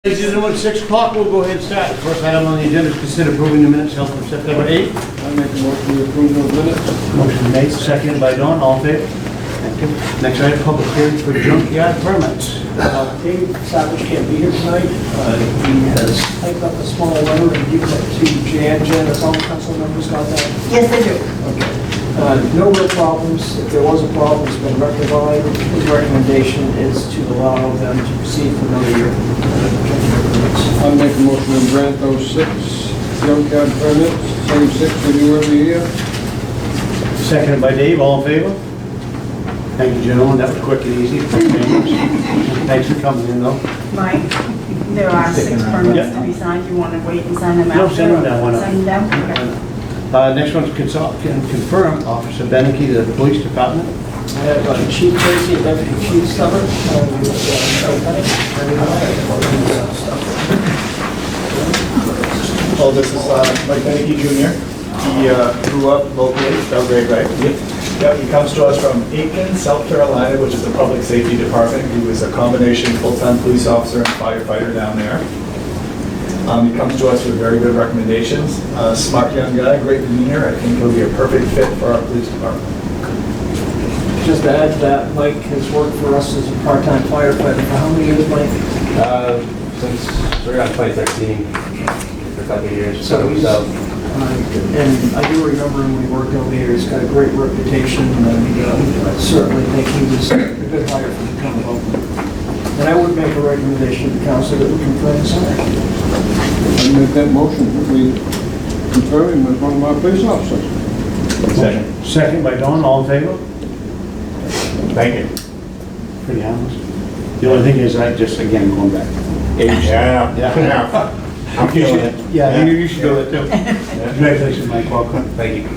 Ladies and gentlemen, 6 o'clock, we'll go ahead and start. The first item on the agenda is consider approving the minutes held from September 8th. I make a motion to approve those minutes. Motion made, seconded by Don, all in favor? Thank you. Next item, public hearing for junkyard permits. Dave Savage can't be here tonight. He has typed up a small letter and given it to Jan. Jan, has all the council members got that? Yes, I do. Okay. No real problems. If there was a problem, it's been rectified. His recommendation is to allow them to proceed for another year. I make a motion to grant those 6 junkyard permits, same 6 we do every year. Seconded by Dave, all in favor? Thank you, gentlemen, that was quick and easy. Thanks for coming in, though. Mike, there are 6 permits to be signed. You want to wait and sign them out? No, send them down, why not? Send them down? Okay. Next one's confirm Officer Beneke to the police department. I have Chief Tracy and Deputy Chief Summit. Well, this is Mike Beneke Jr. He grew up locally, Belgrade, right? Yep, he comes to us from Oakland, South Carolina, which is the public safety department. He was a combination full-time police officer and firefighter down there. He comes to us with very good recommendations. Smart young guy, great demeanor. I think he'll be a perfect fit for our police department. Just to add to that, Mike has worked for us as a part-time firefighter for how many years, Mike? Since around 2013, for a couple of years. So he's, and I do remember him when he worked over here. He's got a great reputation, and I certainly think he was a good hire for the town of Oakland. And I would make a recommendation to the council that we confirm the sign. I make that motion that we confirm him as one of our police officers. Second. Second by Don, all in favor? Thank you. Pretty harmless. The only thing is, I just, again, going back. Age. Yeah. I'm feeling it. Yeah, you should go there too. Congratulations, Mike, welcome. Thank you.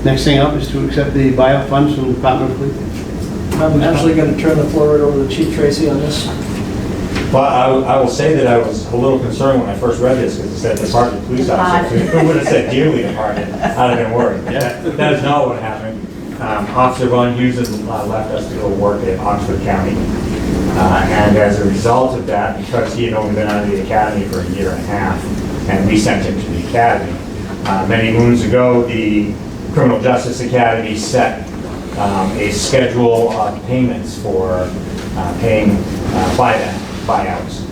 Next thing up is to accept the buyout funds from the Department of Police. I'm actually going to turn the floor right over to Chief Tracy on this. Well, I will say that I was a little concerned when I first read this because it said Department of Police Officer. If it would have said Dearly Department, I'd have been worried. That is not what happened. Officer Von Heusen left us to go work at Oxford County. And as a result of that, because he had only been out of the academy for a year and a half, and we sent him to the academy, many moons ago, the Criminal Justice Academy set a schedule of payments for paying buyouts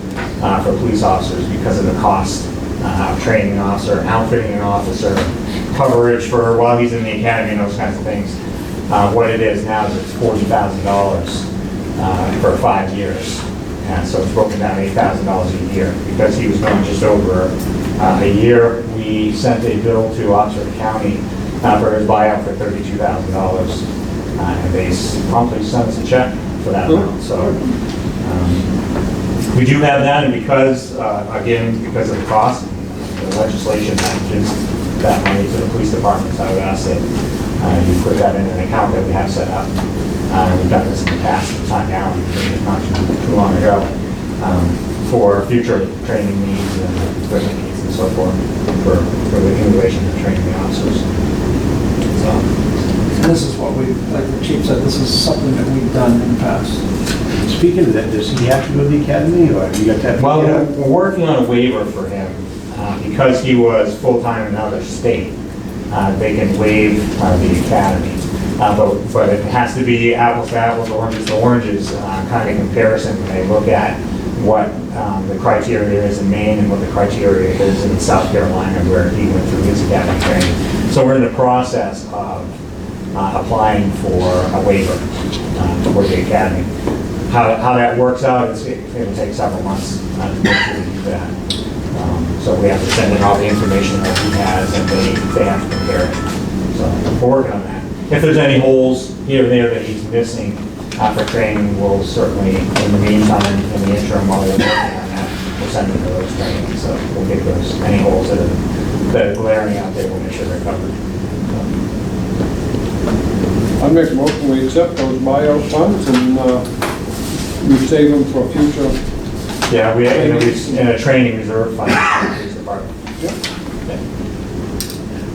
for police officers because of the cost of training an officer, outfitting an officer, coverage for while he's in the academy and those kinds of things. What it is now is it's $40,000 for 5 years. And so it's broken down $8,000 a year. Because he was going just over a year, we sent a bill to Oxford County for his buyout for $32,000. And they promptly sent us a check for that amount. So we do have that, and because, again, because of the cost, the legislation packages that money to the police departments, I would ask that you put that in an account that we have set up. We've done this in the past, time now, not too long ago, for future training needs and equipment needs and so forth, for the innovation of training the officers. So. This is what we, like the chief said, this is something that we've done in the past. Speaking of that, does he have to go to the academy, or have you got that? Well, we're working on a waiver for him. Because he was full-time in another state, they can waive the academy. But it has to be apples to apples, oranges to oranges kind of comparison when they look at what the criteria is in Maine and what the criteria is in South Carolina, where he went through his academy training. So we're in the process of applying for a waiver for the academy. How that works out, it will take several months to actually do that. So we have to send in all the information that he has, and they have to compare it. So we're working on that. If there's any holes here and there that he's missing for training, we'll certainly, in the meantime, in the interim, while we're working on that, we'll send him to those trainings. So we'll get those, any holes that are glaring out there, we'll make sure they're covered. I make a motion we accept those buyout funds and we save them for future. Yeah, we in a training reserve fund for the police department. Yeah.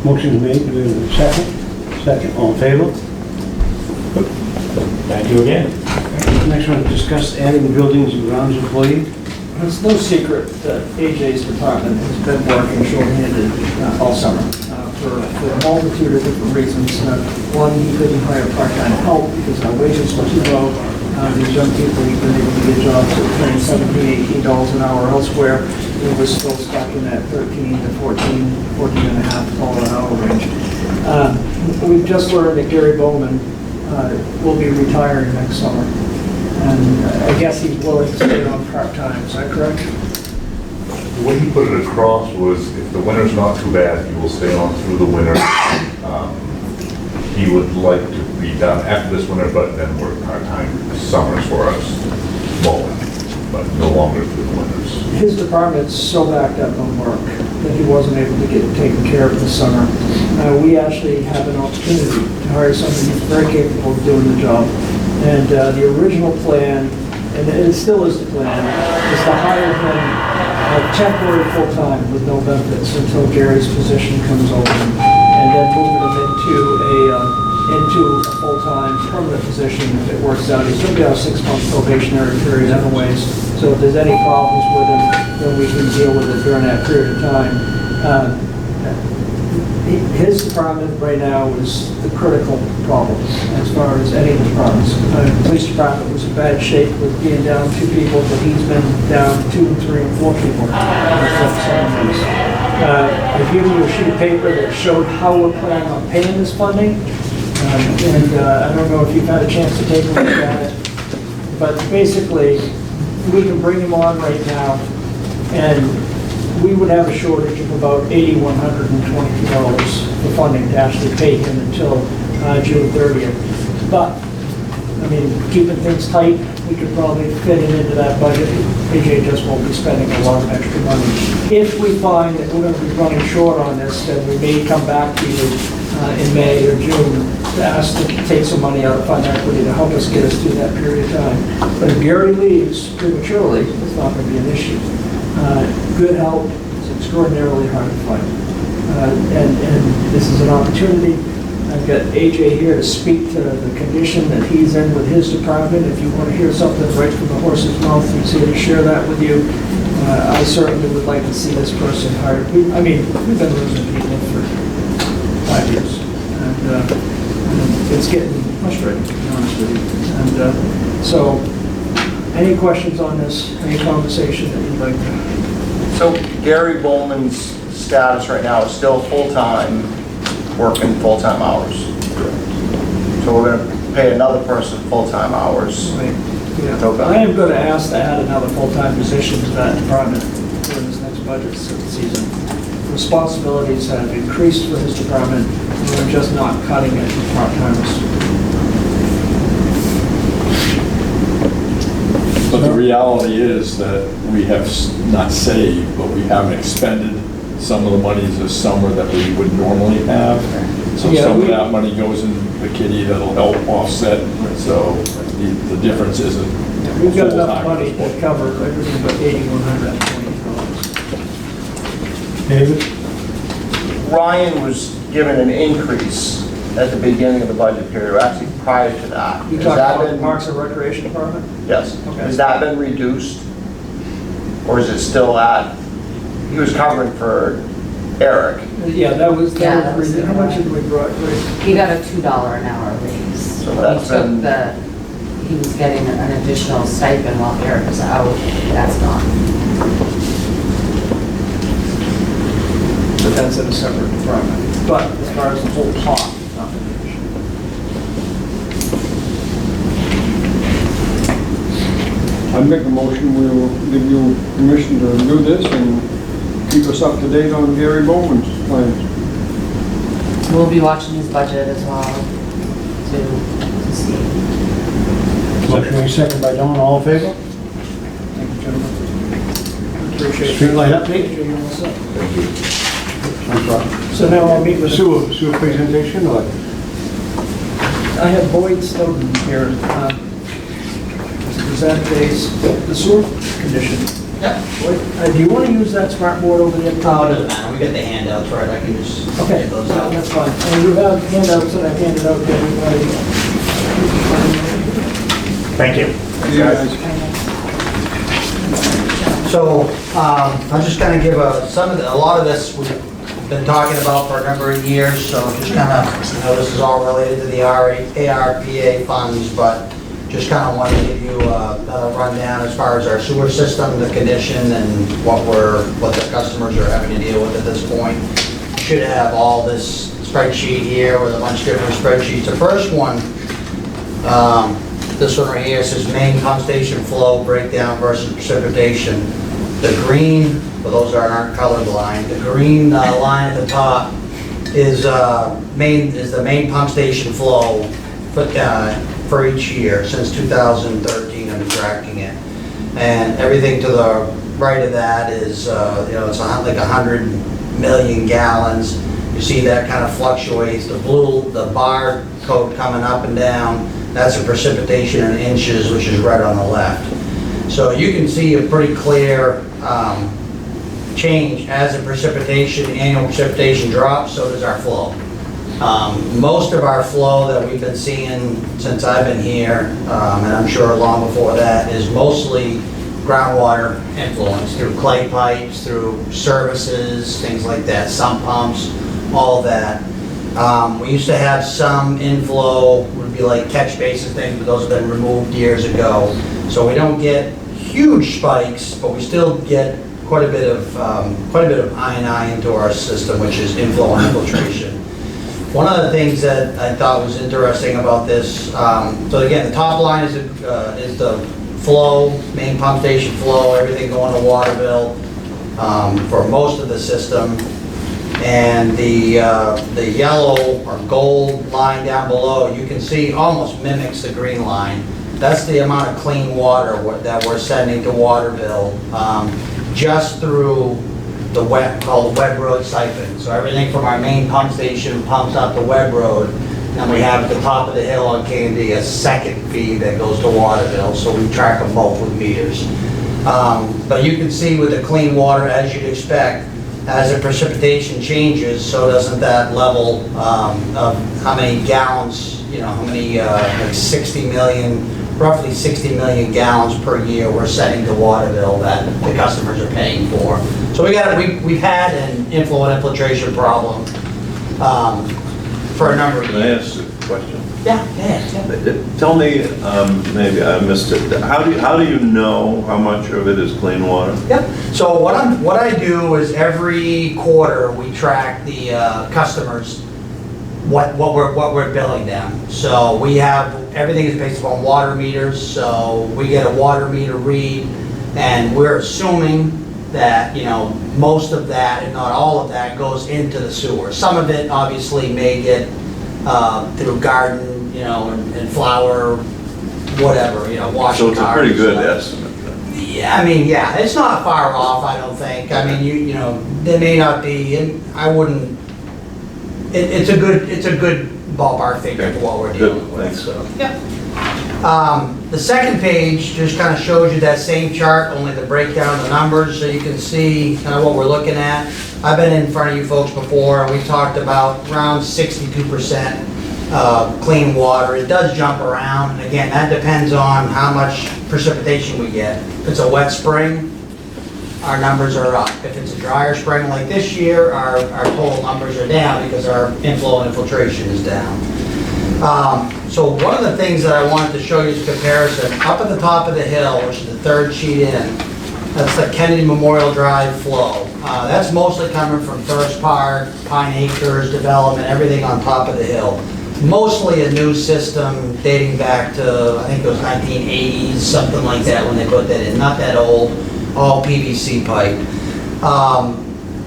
Motion made, do we have a second? Second, all in favor? Thank you again. Next one, discuss adding buildings and grounds employee. It's no secret that AJ's department has been working short-handed all summer for a multitude of different reasons. One, he couldn't hire part-time help because our wages were too low. These young people, he's been able to get jobs at paying $17, $18 an hour elsewhere. We were still stuck in that 13 to 14 and a half dollar an hour range. We've just learned that Gary Bowman will be retiring next summer. And I guess he's willing to stay on part-time, is that correct? The way he put it across was, if the winter's not too bad, he will stay on through the winter. He would like to be done after this winter, but then work part-time summers for us, mowing, but no longer through the winters. His department's so backed up on work that he wasn't able to get taken care of this summer. We actually have an opportunity to hire somebody who's very capable of doing the job. And the original plan, and it still is the plan, is to hire him temporary full-time with no benefits until Gary's position comes open, and then moving him into a full-time permanent position if it works out. He's going to be on a 6-month probationary period anyways, so if there's any problems with him, then we can deal with it during that period of time. His department right now is the critical problem as far as any of the departments. The police department was in bad shape with being down 2 people, but he's been down 2, 3, and 4 people. I've given you a sheet of paper that showed how we're planning on paying this funding. I don't know if you've had a chance to take a look at it, but basically, we can bring him on right now, and we would have a shortage of about $8,122 for funding to actually pay him until June 30th. But, I mean, keeping things tight, we could probably fit it into that budget. AJ just won't be spending a lot of extra money. If we find that we're going to be running short on this, then we may come back to you in May or June to ask to take some money out of fund equity to help us get us through that period of time. But if Gary leaves prematurely, it's not going to be an issue. Good help is extraordinarily hard to find. And this is an opportunity. I've got AJ here to speak to the condition that he's in with his department. If you want to hear something right from the horse's mouth, he's here to share that with you. I certainly would like to see this person hired. We've been losing people for 5 years. And it's getting frustrating, to be honest with you. And so, any questions on this? Any conversation that you'd like to have? So Gary Bowman's status right now is still full-time, working full-time hours. So we're going to pay another person full-time hours. Right. Yeah. Okay. I am going to ask to add another full-time position to that department during this next budget season. Responsibilities have increased for his department, and we're just not cutting it for part-timers. But the reality is that we have not saved, but we haven't expended some of the monies this summer that we would normally have. So Yeah, some of that money goes in the kitty that'll help offset. So the difference isn't. We've got enough full-time. money to cover everything but $8,120. David? Ryan was given an increase at the beginning of the budget period, or actually prior to that. You Has talking that about the been- Parks and Recreation Department? Yes. Okay. Has that been reduced? Or is it still at, he was covering for Eric? Yeah, that was Yeah, how much did we brought? He got a $2 an hour raise. So that's been- He was getting an additional stipend while Eric was out. That's gone. But that's in a separate department. But as far as the whole pot, nothing. I'd make a motion, we will give you permission to do this and keep us up to date on Gary Bowman's plans. We'll be watching his budget as well to see. Motion made second by Dawn, all in favor? Thank you, gentlemen. Appreciate it. Street light update? So now I'll meet with Sewer presentation, or? I have Boyd Snowden here to present the sewer condition. Yeah. Boyd, do you want to use that smart board over there? Oh, it doesn't matter, we got the handouts, right, I can just Okay, get those out. that's fine. And you have handouts that I handed out to everybody. Thank you. See you guys. So, I'm just gonna give a lot of this we've been talking about for a number of years, so just kinda, this is all related to the ARPA funds, but just kinda wanted to give you a rundown as far as our sewer system, the condition, and what the customers are having to deal with at this point. Should have all this spreadsheet here with a bunch of different spreadsheets. The first one, this one right here says main pump station flow breakdown versus precipitation. The green, for those that aren't colorblind, the green line at the top is the main pump station flow for each year since 2013. I've been tracking it, and everything to the right of that is it's like 100 million gallons. You see that kind of fluctuates. The bar code coming up and down, that's the precipitation in inches, which is right on the left. So you can see a pretty clear change as the annual precipitation drops, so does our flow. Most of our flow that we've been seeing since I've been here, and I'm sure long before that, is mostly groundwater influence through clay pipes, through services, things like that, sump pumps, all of that. We used to have some inflow, would be like catch basin things, but those have been removed years ago. So we don't get huge spikes, but we still get quite a bit of I&I into our system, which is inflow and infiltration. One of the things that I thought was interesting about this, so again, the top line is the flow, main pump station flow, everything going to Waterville for most of the system. And the yellow or gold line down below, you can see almost mimics the green line. That's the amount of clean water that we're sending to Waterville just through the called Webb Road siphon. So everything from our main pump station pumps out the Webb Road, and we have at the top of the hill on Candy a second feed that goes to Waterville, so we track them both with meters. But you can see with the clean water, as you'd expect, as the precipitation changes, so doesn't that level of how many gallons, how many, like 60 million, roughly 60 million gallons per year we're sending to Waterville that the customers are paying for. So we've had an inflow and infiltration problem for a number of Can I years. ask a question? Yeah. Tell me, maybe I missed it, how do you know how much of it is clean water? Yep. So what I do is every quarter we track the customers, what we're billing them. So we have, everything is based upon water meters, so we get a water meter read, and we're assuming that, most of that, if not all of that, goes into the sewer. Some of it obviously may get through garden, and flower, whatever, washing cars. So it's a pretty good estimate then? Yeah, it's not far off, I don't think. I mean, there may not be, and I wouldn't, it's a good ballpark figure for what we're dealing with. Thanks. So. Yep. The second page just kind of shows you that same chart, only the breakdown of the numbers, so you can see kind of what we're looking at. I've been in front of you folks before, and we talked about around 62% clean water. It does jump around. Again, that depends on how much precipitation we get. If it's a wet spring, our numbers are up. If it's a drier spring like this year, our total numbers are down because our inflow and infiltration is down. So one of the things that I wanted to show you is a comparison. Up at the top of the hill, which is the third sheet in, that's the Kennedy Memorial Drive flow. That's mostly coming from First Park, Pine Acres, development, everything on top of the hill. Mostly a new system dating back to, I think it was 1980s, something like that when they put that in. Not that old, all PVC pipe.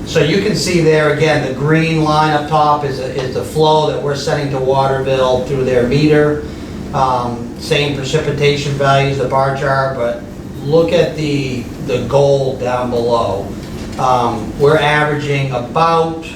So you can see there again, the green line up top is the flow that we're sending to Waterville through their meter. Same precipitation values, the bar chart, but look at the gold down below. We're averaging about,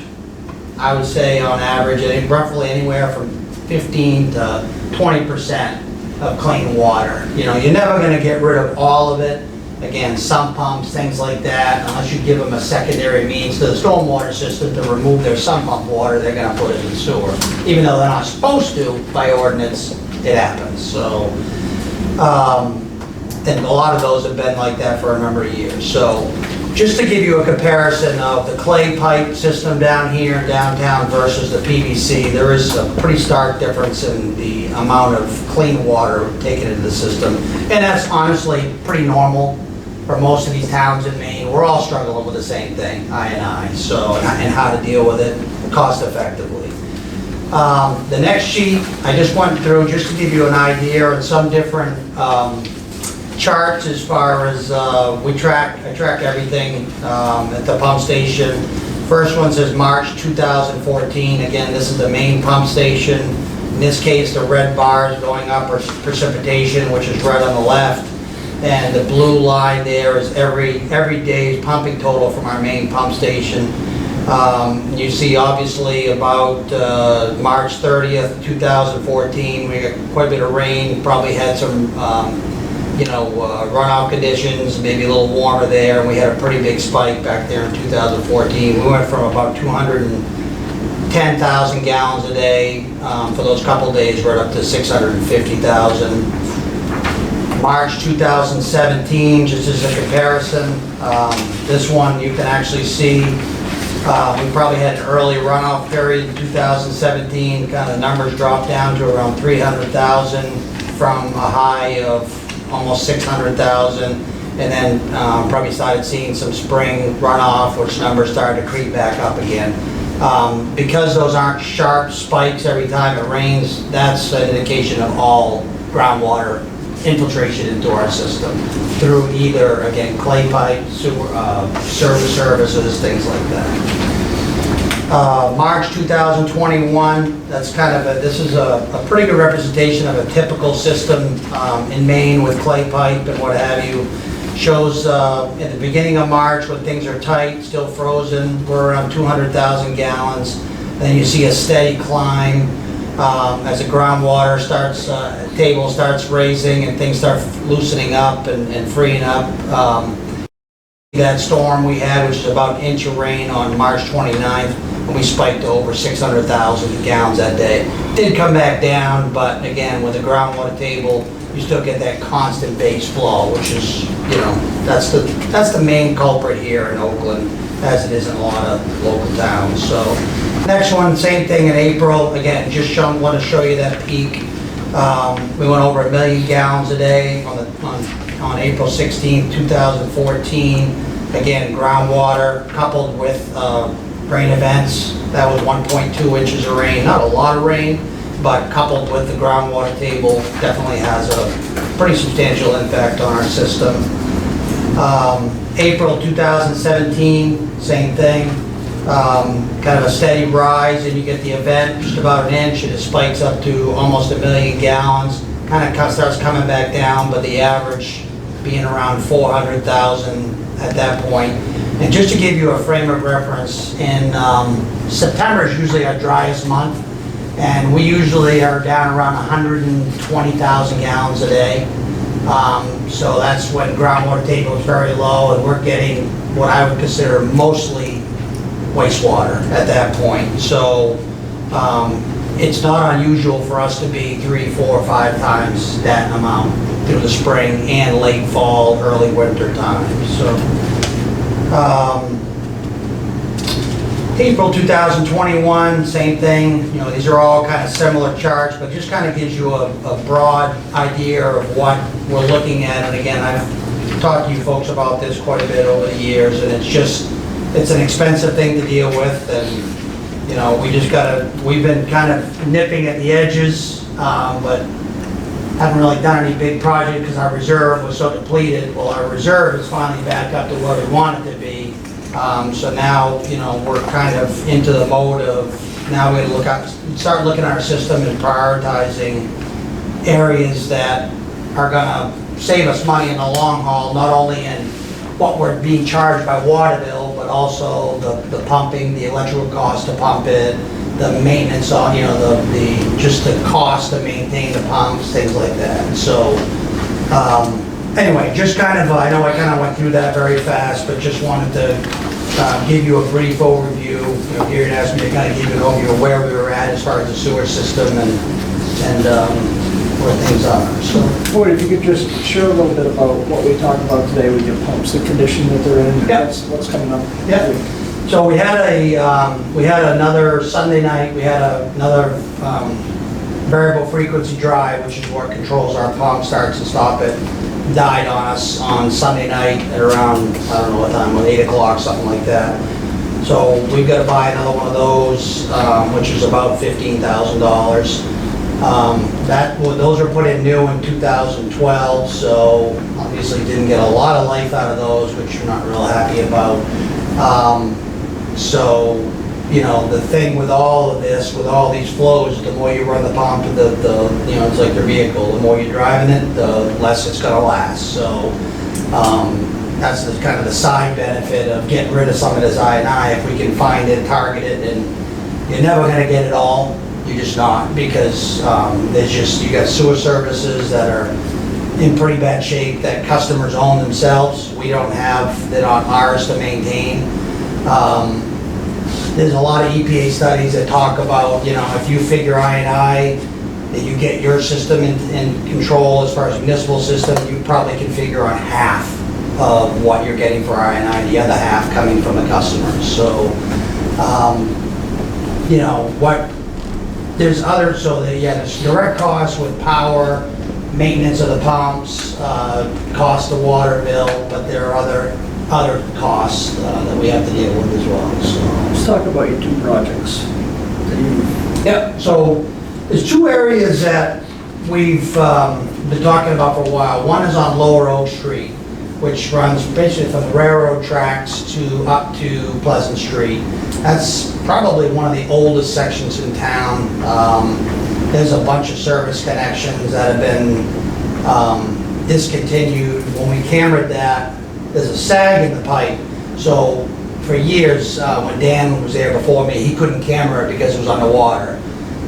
I would say on average, I think roughly anywhere from 15 to 20% of clean water. You're never going to get rid of all of it. Again, sump pumps, things like that, unless you give them a secondary means to the stormwater system to remove their sump pump water, they're going to put it in the sewer. Even though they're not supposed to by ordinance, it happens. So, And a lot of those have been like that for a number of years. So just to give you a comparison of the clay pipe system down here in downtown versus the PVC, there is a pretty stark difference in the amount of clean water taken into the system. And that's honestly pretty normal for most of these towns in Maine. We're all struggling with the same thing, I, so, and how to deal with it cost effectively. The next sheet, I just went through just to give you an idea and some different charts as far as I track everything at the pump station. First one says March 2014. Again, this is the main pump station. In this case, the red bars going up are precipitation, which is right on the left. And the blue line there is every day's pumping total from our main pump station. You see obviously about March 30th, 2014, we got quite a bit of rain, probably had some runoff conditions, maybe a little warmer there, and we had a pretty big spike back there in 2014. We went from about 210,000 gallons a day for those couple days right up to 650,000. March 2017, just as a comparison, this one you can actually see we probably had an early runoff period in 2017. Kind of numbers dropped down to around 300,000 from a high of almost 600,000, and then probably started seeing some spring runoff, which numbers started to creep back up again. Because those aren't sharp spikes every time it rains, that's an indication of all groundwater infiltration into our system through either, again, clay pipe, sewer, services, things like that. March 2021, that's kind of this is a pretty good representation of a typical system in Maine with clay pipe and what have you. Shows at the beginning of March when things are tight, still frozen, we're around 200,000 gallons. Then you see a steady climb as the groundwater table starts raising and things start loosening up and freeing up. That storm we had, which is about an inch of rain on March 29th, and we spiked to over 600,000 gallons that day. Did come back down, but again, with the groundwater table, you still get that constant base flow, which is, that's the main culprit here in Oakland, as it is in a lot of local towns. So, next one, same thing in April. Again, just want to show you that peak. We went over 1 million gallons a day on April 16, 2014. Again, groundwater coupled with rain events. That was 1.2 inches of rain. Not a lot of rain, but coupled with the groundwater table definitely has a pretty substantial impact on our system. April 2017, same thing. Kind of a steady rise, and you get the event just about an inch, and it spikes up to almost 1 million gallons. Kind of starts coming back down, but the average being around 400,000 at that point. And just to give you a frame of reference, in September is usually our driest month, and we usually are down around 120,000 gallons a day. So that's when groundwater table is very low, and we're getting what I would consider mostly wastewater at that point. So it's not unusual for us to be 3, 4, 5 times that amount through the spring and late fall, early winter time. So April 2021, same thing. These are all kind of similar charts, but just kind of gives you a broad idea of what we're looking at. And again, I've talked to you folks about this quite a bit over the years, and it's an expensive thing to deal with, and we've been kind of nipping at the edges, but haven't really done any big project because our reserve was so depleted. Well, our reserve is finally back up to where we want it to be. So now, we're kind of into the mode of now we start looking at our system and prioritizing areas that are gonna save us money in the long haul, not only in what we're being charged by water bill, but also the pumping, the electrical cost to pump it, the maintenance on, just the cost to maintain the pumps, things like that. So, anyway, just kind of, I know I kind of went through that very fast, but just wanted to give you a brief overview. Gary had asked me to kind of give you an overview of where we were at as far as the sewer system and where things are, so. Boyd, if you could just share a little bit about what we talked about today with your pumps, the condition that they're in, Yeah. what's coming up. Yeah. So we had another Sunday night, we had another variable frequency drive, which is what controls our pump, starts and stop it, died on us on Sunday night at around, I don't know what time, 8 o'clock, something like that. So we've got to buy another one of those, which is about $15,000. Those were put in new in 2012, so obviously didn't get a lot of life out of those, which you're not real happy about. So, you know, the thing with all of this, with all these flows, the more you run the pump, you know, it's like your vehicle, the more you're driving it, the less it's gonna last. So, that's the kind of the side benefit of getting rid of some of this I&I. If we can find it, target it, and you're never gonna get it all. You're just not, because you got sewer services that are in pretty bad shape that customers own themselves. We don't have, they're not ours to maintain. There's a lot of EPA studies that talk about, you know, if you figure I&I, that you get your system in control as far as municipal system, you probably can figure on half of what you're getting for I&I, the other half coming from the customers. So, you know, there's direct costs with power, maintenance of the pumps, cost of water bill, but there are other costs that we have to deal with as well, so. Let's talk about your 2 projects. Yep, so there's 2 areas that we've been talking about for a while. One is on Lower Oak Street, which runs basically from the railroad tracks up to Pleasant Street. That's probably one of the oldest sections in town. There's a bunch of service connections that have been discontinued. When we cambered that, there's a sag in the pipe. So for years, when Dan was there before me, he couldn't camber it because it was underwater.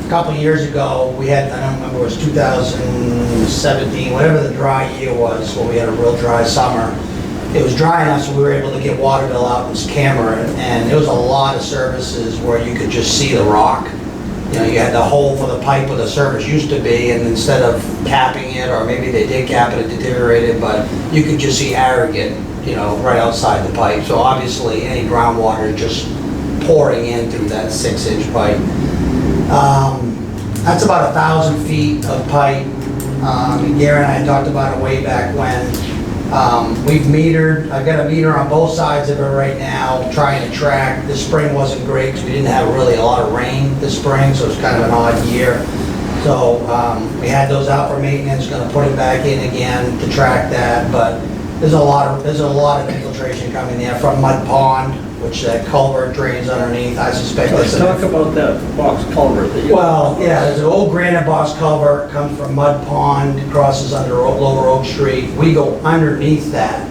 A couple of years ago, we had, I don't remember, it was 2017, whatever the dry year was, where we had a real dry summer. It was dry enough so we were able to get water bill out and camber it, and there was a lot of services where you could just see the rock. You know, you had the hole for the pipe where the service used to be, and instead of capping it, or maybe they did cap it, it deteriorated, but you could just see aggregate, you know, right outside the pipe. So obviously, any groundwater just pouring in through that 6-inch pipe. That's about 1,000 feet of pipe. Gary and I talked about it way back when. We've metered, I've got a meter on both sides of it right now, trying to track. This spring wasn't great because we didn't have really a lot of rain this spring, so it's kind of an odd year. So we had those out for maintenance, gonna put it back in again to track that, but there's a lot of infiltration coming there from Mud Pond, which that culvert drains underneath. I suspect Let's talk about that box culvert that you... Well, yeah, there's an old granite box culvert, comes from Mud Pond, crosses under Lower Oak Street. We go underneath that,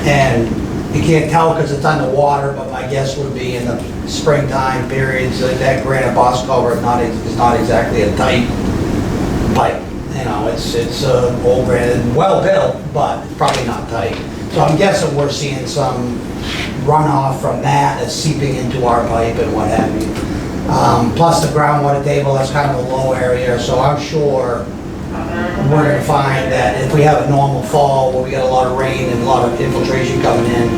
and you can't tell because it's underwater, but my guess would be in the springtime periods, that granite box culvert is not exactly a tight pipe. You know, it's old granite, well built, but probably not tight. So I'm guessing we're seeing some runoff from that that's seeping into our pipe and what have you. Plus the groundwater table, that's kind of a low area, so I'm sure we're gonna find that if we have a normal fall where we get a lot of rain and a lot of infiltration coming in,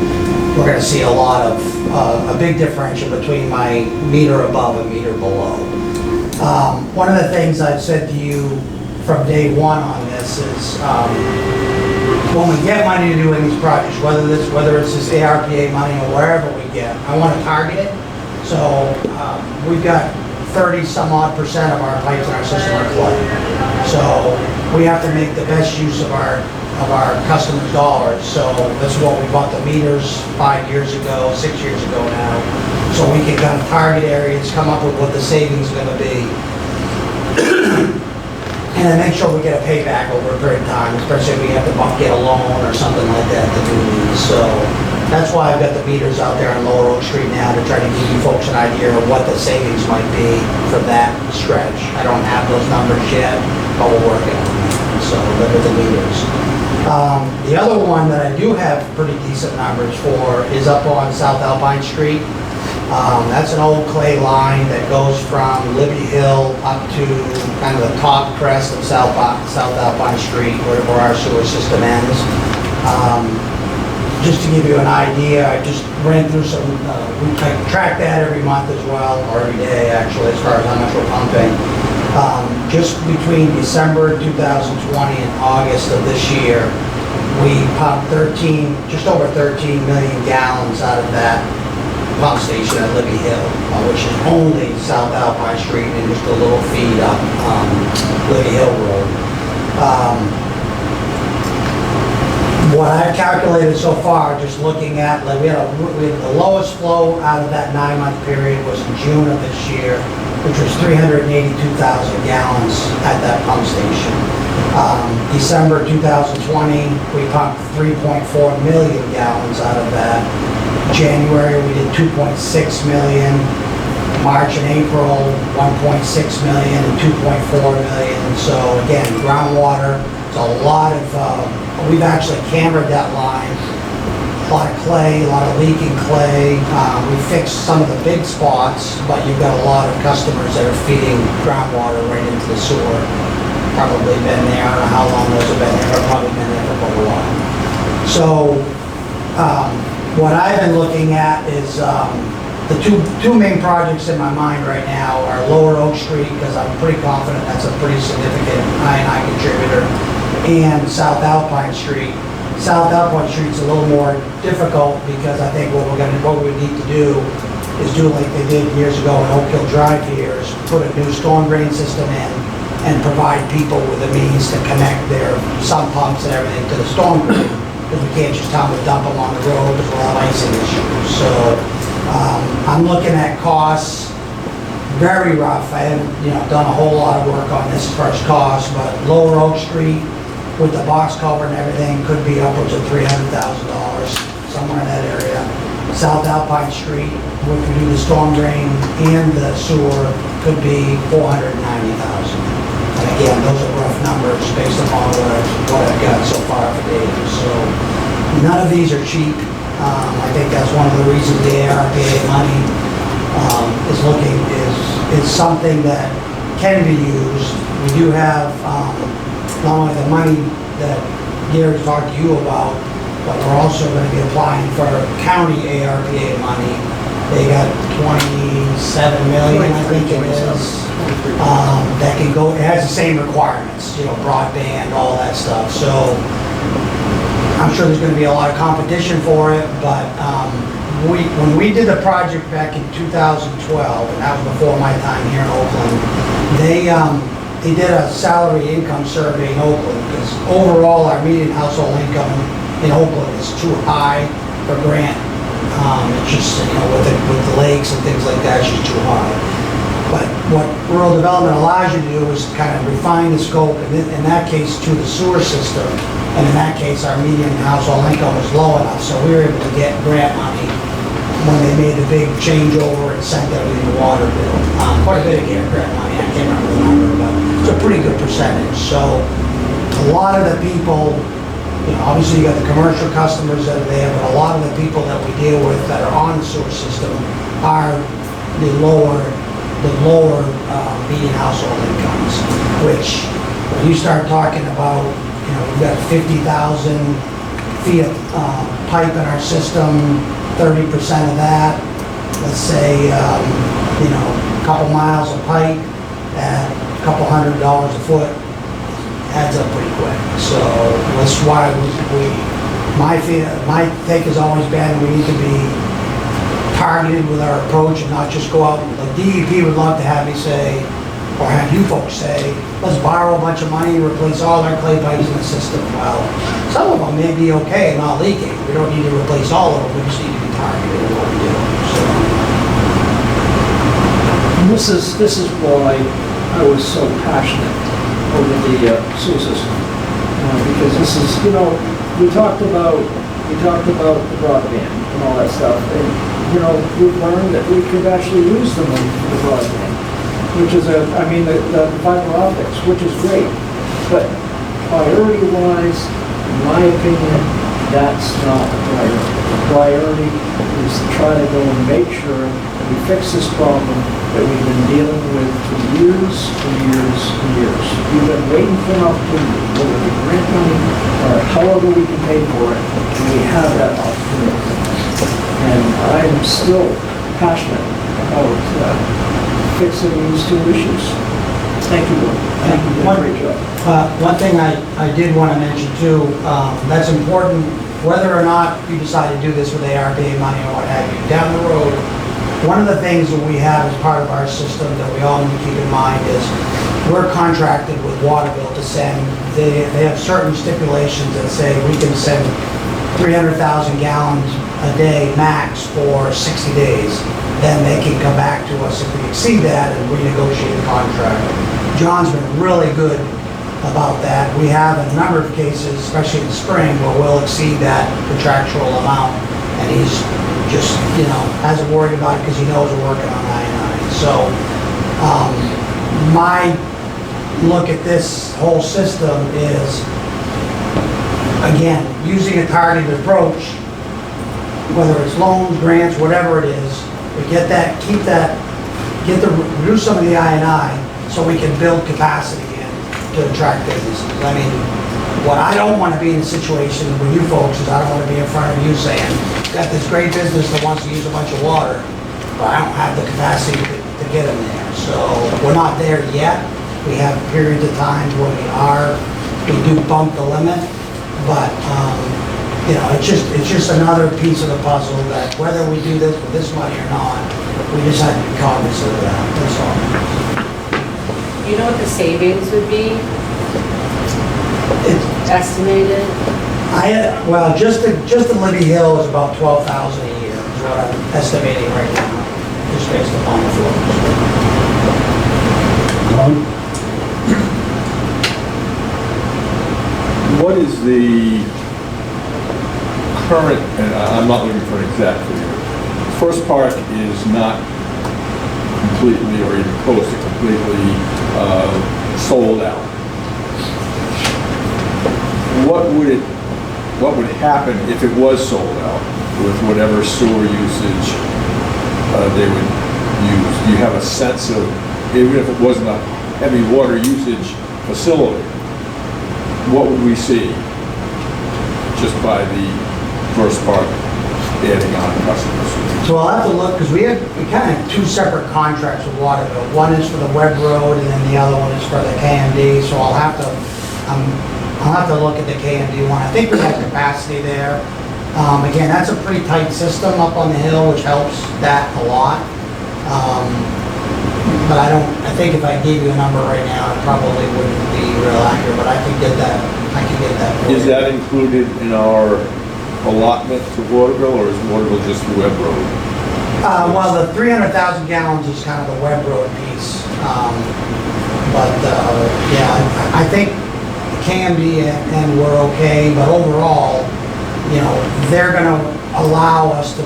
we're gonna see a big differential between my meter above and meter below. One of the things I've said to you from day one on this is, when we get money to do in these projects, whether it's this ARPA money or wherever we get, I want to target it. So we've got 30 some odd % of our pipes in our system are clay. So we have to make the best use of our customers' dollars. So that's what we bought the meters 5 years ago, 6 years ago now. So we can kind of target areas, come up with what the savings is going to be. And then make sure we get a payback over a period of time, especially if we have to get a loan or something like that to do these. So that's why I've got the meters out there on Lower Oak Street now to try to give you folks an idea of what the savings might be for that stretch. I don't have those numbers yet, but we're working on them. So look at the meters. The other one that I do have pretty decent numbers for is up on South Alpine Street. That's an old clay line that goes from Libby Hill up to kind of the top crest of South Alpine Street, where our sewer system ends. Just to give you an idea, I just ran through some, I track that every month as well, or every day actually, as far as how much we're pumping. Just between December 2020 and August of this year, we pumped just over 13 million gallons out of that pump station at Libby Hill, which is only South Alpine Street and just a little feed up Libby Hill Road. What I've calculated so far, just looking at, like we had the lowest flow out of that 9-month period was in June of this year, which was 382,000 gallons at that pump station. December 2020, we pumped 3.4 million gallons out of that. January, we did 2.6 million. March and April, 1.6 million and 2.4 million. So again, groundwater, it's a lot of, we've actually cambered that line. A lot of clay, a lot of leaking clay. We fixed some of the big spots, but you've got a lot of customers that are feeding groundwater right into the sewer. Probably been there, I don't know how long those have been there, but probably been there for quite a while. So, what I've been looking at is the two main projects in my mind right now are Lower Oak Street, because I'm pretty confident that's a pretty significant I&I contributor, and South Alpine Street. South Alpine Street's a little more difficult because I think what we need to do is do like they did years ago in Oak Hill Drive here, is put a new storm drain system in and provide people with the means to connect their sump pumps and everything to the storm drain. Because we can't just tell them to dump them on the road because we'll have icing issues. So I'm looking at costs, very rough. I haven't done a whole lot of work on this first cost, but Lower Oak Street with the box cover and everything could be upwards of $300,000, somewhere in that area. South Alpine Street, if we do the storm drain and the sewer, could be $490,000. And again, those are rough numbers based upon what I've got so far for data. So none of these are cheap. I think that's one of the reasons the ARPA money is something that can be used. We do have not only the money that Gary talked to you about, but we're also going to be applying for county ARPA money. They got 27 million, I think it is. That can go, it has the same requirements, broadband, all that stuff. So I'm sure there's going to be a lot of competition for it, but when we did the project back in 2012, and that was before my time here in Oakland, they did a salary income survey in Oakland, because overall our median household income in Oakland is too high for grant. It's just, with the lakes and things like that, it's just too high. But what rural development allows you to do is kind of refine the scope, and in that case, to the sewer system. And in that case, our median household income was low enough, so we were able to get grant money when they made the big changeover and sent everything to water bill. Quite a bit of grant money, I can't remember the number, but it's a pretty good percentage. So a lot of the people, obviously you got the commercial customers that are there, but a lot of the people that we deal with that are on the sewer system are the lower median household incomes, which when you start talking about, we've got 50,000 feet of pipe in our system, 30% of that, let's say, a couple miles of pipe at a couple $100 a foot, adds up pretty quick. So that's why my take has always been we need to be targeted with our approach and not just go out. Like DEP would love to have me say, or have you folks say, let's borrow a bunch of money and replace all our clay pipes in the system. Well, some of them may be okay and not leaking. We don't need to replace all of them. We just need to be targeted in what we do. So. And this is why I was so passionate over the sewer system, because this is, we talked about the broadband and all that stuff, and we've learned that we could actually use the money for the broadband, which is the fiber optics, which is great, but priority-wise, in my opinion, that's not the priority. The priority is to try to go and make sure that we fix this problem that we've been dealing with for years and years and years. We've been waiting for an opportunity, whether it be grant money or however we can pay for it, and we have that opportunity. And I'm still passionate about fixing these two issues. Thank you, Bill. Thank you, you did a great job. One thing I did want to mention too, that's important, whether or not you decide to do this with ARPA money or what have you, down the road, one of the things that we have as part of our system that we all need to keep in mind is we're contracted with Waterville to send, they have certain stipulations that say we can send 300,000 gallons a day max for 60 days. Then they can come back to us if we exceed that and renegotiate the contract. John's been really good about that. We have a number of cases, especially in the spring, where we'll exceed that contractual amount, and he's just, you know, hasn't worried about it because he knows we're working on I&I. So, my look at this whole system is, again, using a targeted approach, whether it's loans, grants, whatever it is, we get that, reduce some of the I&I so we can build capacity in to attract businesses. I mean, what I don't want to be in a situation with you folks is I don't want to be in front of you saying, got this great business that wants to use a bunch of water, but I don't have the capacity to get them there. So we're not there yet. We have periods of times where we do bump the limit, but you know, it's just another piece of the puzzle that whether we do this with this money or not, we just have to be cognizant of that, that's all. You know what the savings would be estimated? Well, just the Libby Hill is about 12,000 a year, is what I'm estimating right now, just based upon the flows. What is the current, and I'm not looking for an exact figure, First Park is not completely or even close to completely sold out. What would happen if it was sold out with whatever sewer usage they would use? Do you have a sense of, even if it wasn't a heavy water usage facility, what would we see just by the First Park adding on customers? So I'll have to look, because we kind of have two separate contracts with Waterville. One is for the Webb Road, and then the other one is for the KMD, so I'll have to look at the KMD one. I think we have capacity there. Again, that's a pretty tight system up on the hill, which helps that a lot. But I think if I gave you a number right now, it probably wouldn't be real accurate, but I can get that. Is that included in our allotment to Waterville, or is Waterville just the Webb Road? Well, the 300,000 gallons is kind of the Webb Road piece. Yeah, I think KMD and we're okay, but overall, you know, they're going to allow us to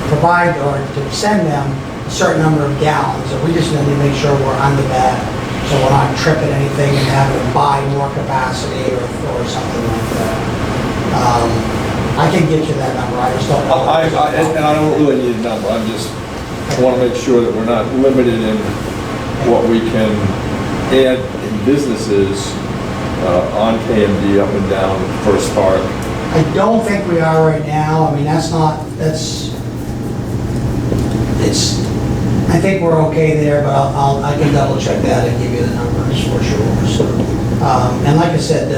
provide or to send them a certain number of gallons, and we just need to make sure we're under that, so we're not tripping anything and having to buy more capacity or something like that. I can get you that number, I just don't know. And I don't really need a number, I want to make sure that we're not limited in what we can add in businesses on KMD up and down First Park. I don't think we are right now. I mean, I think we're okay there, but I can double check that and give you the numbers for sure. So, and like I said,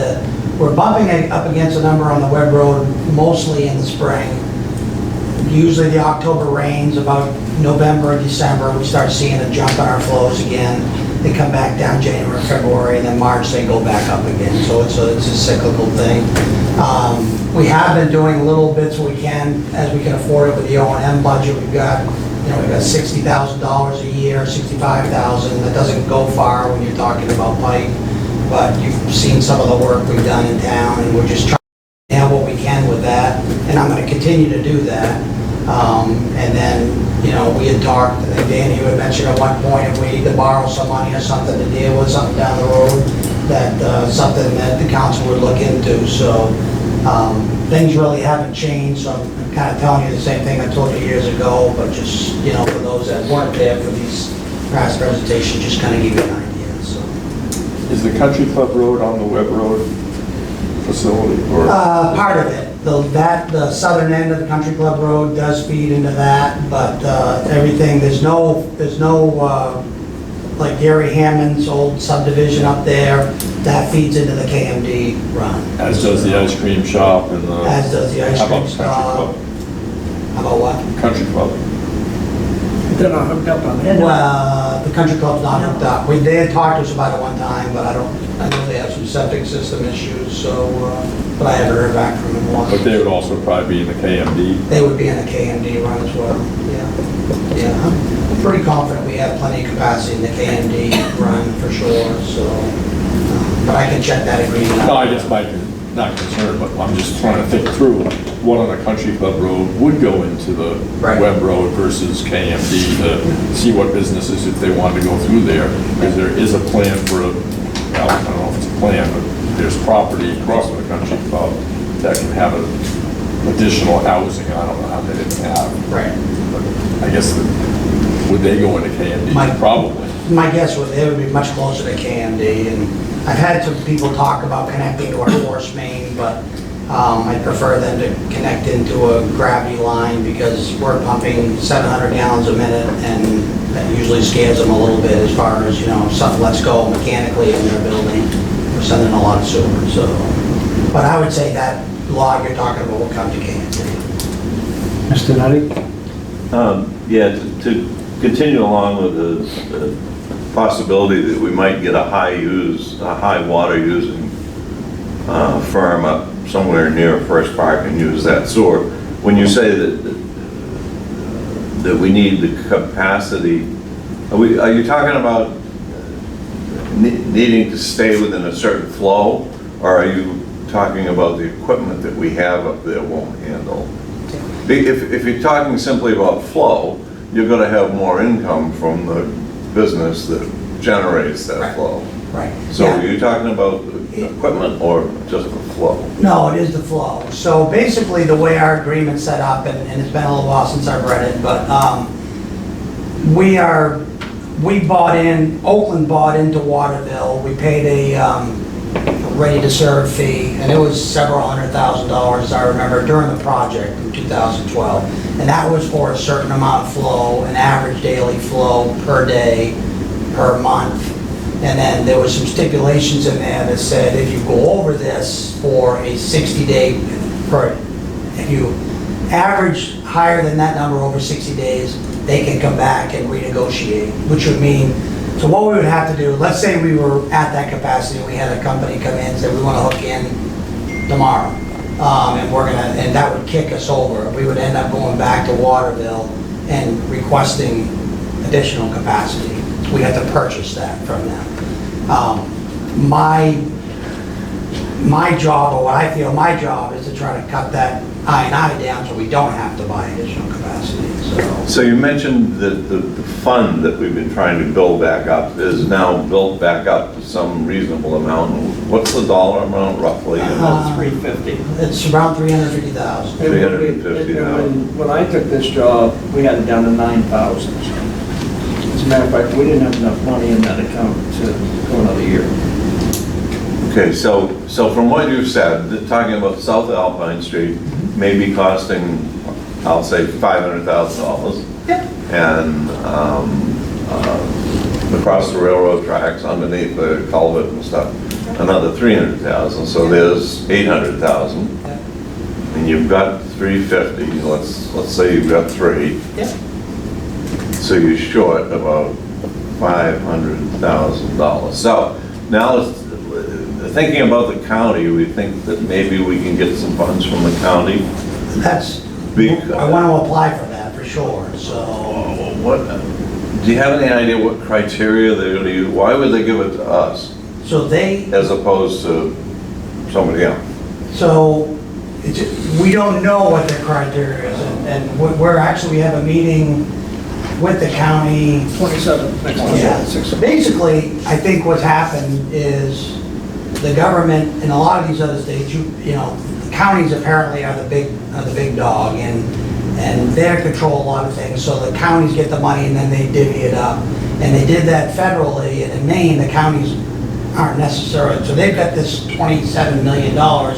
we're bumping up against a number on the Webb Road mostly in the spring. Usually the October rains, about November and December, we start seeing a jump in our flows again. They come back down January, February, and then March they go back up again. So it's a cyclical thing. We have been doing little bits we can as we can afford it with the O&M budget. We've got $60,000 a year, $65,000. That doesn't go far when you're talking about pipe, but you've seen some of the work we've done in town, and we're just trying to nail what we can with that. And I'm going to continue to do that. And then, we had talked, I think Danny, you had mentioned at one point if we need to borrow some money or something to deal with something down the road, something that the council would look into, so things really haven't changed, so I'm kind of telling you the same thing I told you years ago, but just, you know, for those that weren't there for these past presentations, just kind of give you an idea, so. Is the Country Club Road on the Webb Road facility, or? Part of it. The southern end of the Country Club Road does feed into that, but everything, there's no, like Gary Hammond's old subdivision up there, that feeds into the KMD run. As does the ice cream shop and the... As does the ice How cream about shop. How about what? Country Club? They're not hooked up on it. Well, the Country Club's not hooked up. They had talked to us about it one time, but I know they have some septic system issues, so, but I haven't heard back from them. But they would also probably be in the KMD. They would be in the KMD run as well, yeah. Yeah, I'm pretty confident we have plenty of capacity in the KMD run for sure, so, but I can check that agreement out. No, I guess not concerned, but I'm just trying to think through what on the Country Club Road would go into the Right. Webb Road versus KMD to see what businesses, if they wanted to go through there. Because there is a plan for well, I don't know if it's a plan, but there's property across from the Country Club that can have additional housing. I don't know how they didn't have. Right. But I guess, would they go into KMD? Probably. My guess was they would be much closer to KMD, and I've had some people talk about connecting to our force main, but I prefer them to connect into a gravity line because we're pumping 700 gallons a minute, and that usually scares them a little bit as far as, you know, stuff lets go mechanically in their building. We're sending a lot of sewer, so. But I would say that log you're talking about will come to KMD. Mr. Nutty? Yeah, to continue along with the possibility that we might get a high water using firm up somewhere near First Park and use that sewer. When you say that we need the capacity, are you talking about needing to stay within a certain flow, or are you talking about the equipment that we have up there won't handle? If you're talking simply about flow, you're going to have more income from the business that generates that flow. Right. So Yeah. are you talking about the equipment or just the flow? No, it is the flow. So basically, the way our agreement's set up, and it's been a little while since I've read it, but Oakland bought into Waterville. We paid a ready-to-serve fee, and it was several $100,000, I remember, during the project in 2012. And that was for a certain amount of flow, an average daily flow per day, per month. And then there was some stipulations in there that said if you go over this for a 60-day, if you average higher than that number over 60 days, they can come back and renegotiate, which would mean, so what we would have to do, let's say we were at that capacity and we had a company come in and say, we want to hook in tomorrow. And that would kick us over. We would end up going back to Waterville and requesting additional capacity. We had to purchase that from them. My job, or what I feel my job, is to try to cut that I&I down so we don't have to buy additional capacity, so. So you mentioned that the fund that we've been trying to build back up is now built back up to some reasonable amount. What's the dollar amount roughly? $350. It's around $350,000. $350,000. When I took this job, we had it down to $9,000. As a matter of fact, we didn't have enough money in that account to go another year. Okay, so from what you've said, talking about South Alpine Street may be costing, I'll say $500,000. Yep. And across the railroad tracks, underneath the culvert and stuff, another $300,000. So there's $800,000. Yep. And you've got $350. Let's say you've got three. Yep. So you're short about $500,000. So now thinking about the county, we think that maybe we can get some funds from the county. I want to apply for that for sure, so. Do you have any idea what criteria they're going to use? Why would they give it to us So as opposed to somebody else? So we don't know what their criteria is, and we have a meeting with the county. 27th, next Yeah, basically, I think what's happened is the government in a lot of these other states, you know, counties apparently are the big dog, and they control a lot of things, so the counties get the money and then they divvy it up. And they did that federally, and in Maine, the counties aren't necessarily, so they've got this $27 million. I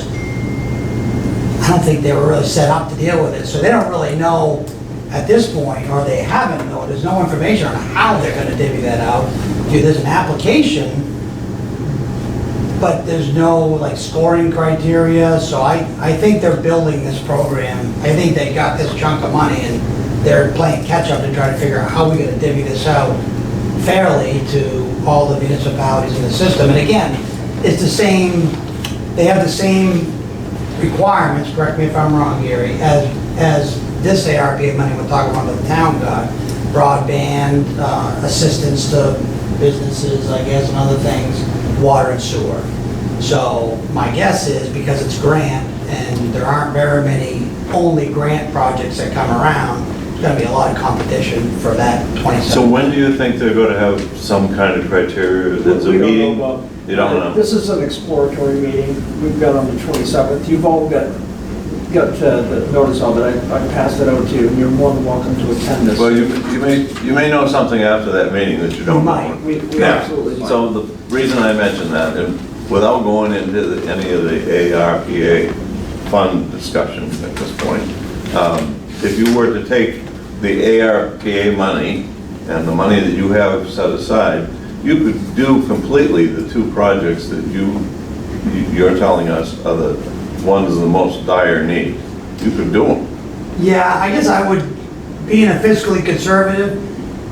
don't think they were really set up to deal with it, so they don't really know at this point, or they haven't known, there's no information on how they're gonna divvy that out. There's an application, but there's no like scoring criteria, so I think they're building this program. I think they got this chunk of money and they're playing catch up to try to figure out how we're gonna divvy this out fairly to all the municipalities in the system. And again, it's the same, they have the same requirements, correct me if I'm wrong, Gary, as this ARPA money we're talking about the town got. Broadband, assistance to businesses, I guess, and other things, water and sewer. So my guess is, because it's grant, and there aren't very many only grant projects that come around, there's gonna be a lot of competition for that 27. So when do you think they're gonna have some kind of criteria? There's a We don't meeting? know about- You don't know? This is an exploratory meeting. We've got on the 27th. You've all got the notice of it. I passed it out to you, and you're more than welcome to attend this. Well, you may know something after that meeting that you don't know. We Yeah. absolutely might. So the reason I mentioned that, and without going into any of the ARPA fund discussion at this point, if you were to take the ARPA money and the money that you have set aside, you could do completely the two projects that you're telling us are the ones of the most dire need. You could do them. Yeah, I guess I would, being a fiscally conservative,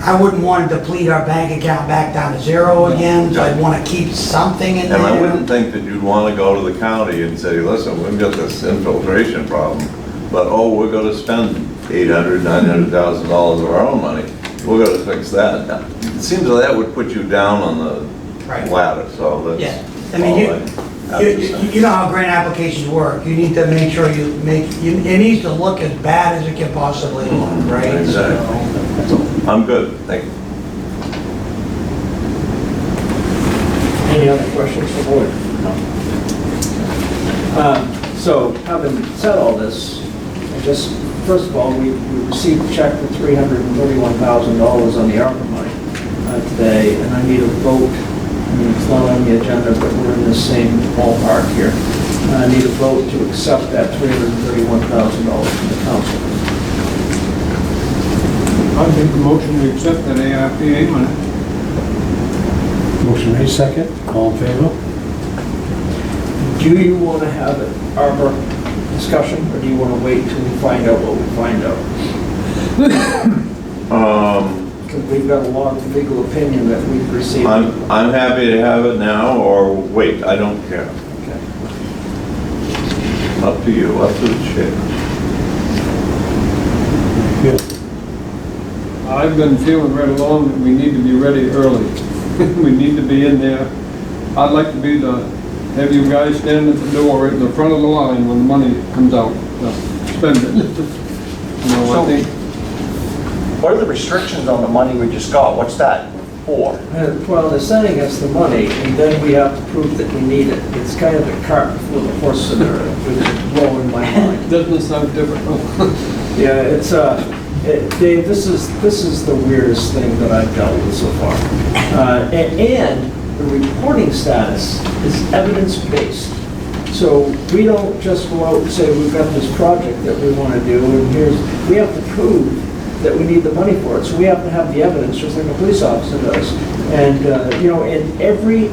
I wouldn't want to deplete our bank account back down to zero again, so I'd want to keep something in there. And I wouldn't think that you'd want to go to the county and say, listen, we've got this infiltration problem, but oh, we're going to spend $800,000, $900,000 of our own money. We're going to fix that. It seems that that would put you down on the Right. ladder, so that's. Yeah, I mean, you know how grant applications work. You need to make sure it needs to look as bad as it can possibly look, right? Exactly. I'm good, thank you. Any other questions for the board? So, having said all this, first of all, we received a check for $331,000 on the ARPA money today, and I need a vote. I mean, it's not on the agenda, but we're in the same ballpark here. I need a vote to accept that $331,000 from the council. I make a motion to accept that ARPA money. Motion made, second. All in favor? Do you want to have an ARPA discussion, or do you want to wait till we find out what we find out? Because we've got a lot of legal opinion that we've received. I'm happy to have it now, or wait, I don't care. Okay. Up to you, up to the chair. Good. I've been feeling right along that we need to be ready early. We need to be in there. I'd like to have you guys stand at the door right in the front of the line when the money comes out, spend it. You know, I think. What are the restrictions on the money we just got? What's that for? Well, they're sending us the money, and then we have to prove that we need it. It's kind of a cart before the horse scenario, which is blowing my mind. Doesn't it sound difficult? Yeah, it's, Dave, this is the weirdest thing that I've dealt with so far. And the reporting status is evidence-based. So we don't just go out and say, we've got this project that we want to do, and we have to prove that we need the money for it. So we have to have the evidence, just like a police officer does. And, you know, in every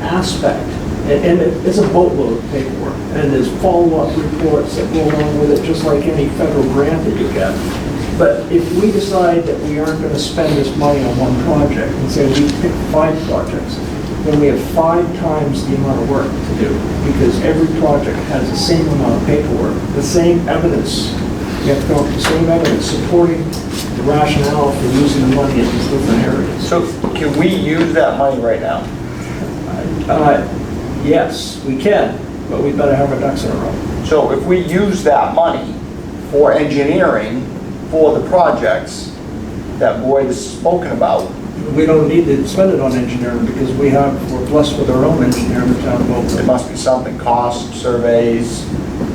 aspect, and it's a boatload of paperwork, and there's follow-up reports that go along with it, just like any federal grant that you get. But if we decide that we aren't going to spend this money on one project, and say we pick 5 projects, then we have 5 times the amount of work to do, because every project has the same amount of paperwork, the same evidence. You have to come up with the same evidence supporting the rationale for using the money in these different areas. So can we use that money right now? Yes, we can, but we better have our ducks in a row. So if we use that money for engineering for the projects that Boyd has spoken about, we don't need to spend it on engineering because we're blessed with our own engineer in the town of It Oakland. must be something, cost, surveys,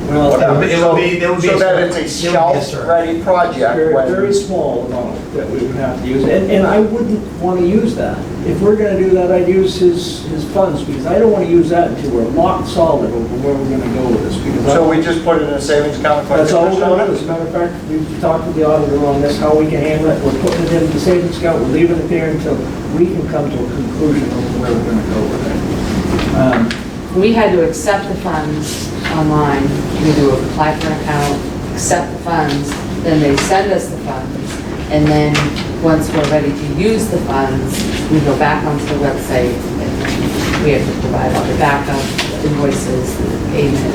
Well, whatever. it would be- So that it's a Yes, sir. shelf-ready project very, when... very small amount that we would have to use, and I wouldn't want to use that. If we're gonna do that, I'd use his funds, because I don't want to use that until we're locked solid over where we're gonna go with this, because I- So we just put it in a savings account and put that's all we're interest gonna on do. it? As a matter of fact, we've talked to the auditor on this, how we can handle it. We're putting it in the savings account, we're leaving it there until we can come to a conclusion of where we're gonna go with it. We had to accept the funds online. We do apply for an account, accept the funds, then they send us the funds. And then, once we're ready to use the funds, we go back onto the website and we have to provide all the backup, the invoices, the payment,